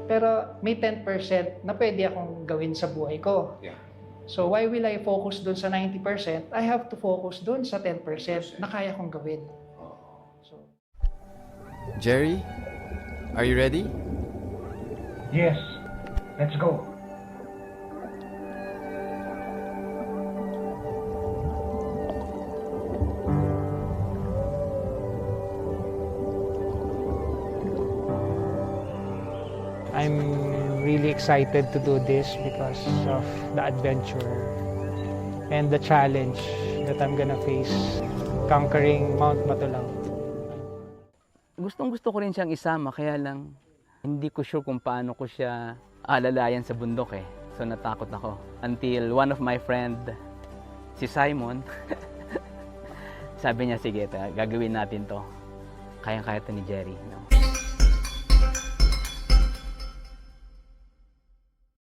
Pero may 10% na pwede akong gawin sa buhay ko. Yeah. So why will I focus dun sa 90%? I have to focus dun sa 10% na kaya kong gawin. So, Jerry, are you ready? Yes, let's go. I'm really excited to do this because of the adventure and the challenge that I'm gonna face conquering Mount Matulang. Gustong-gusto ko rin siyang isama, kaya lang hindi ko sure kung paano ko siya alalayan sa bundok eh. So natakot ako. Until one of my friend, si Simon, sabi niya, sige, gagawin natin to. Kayang-kaya to ni Jerry. No?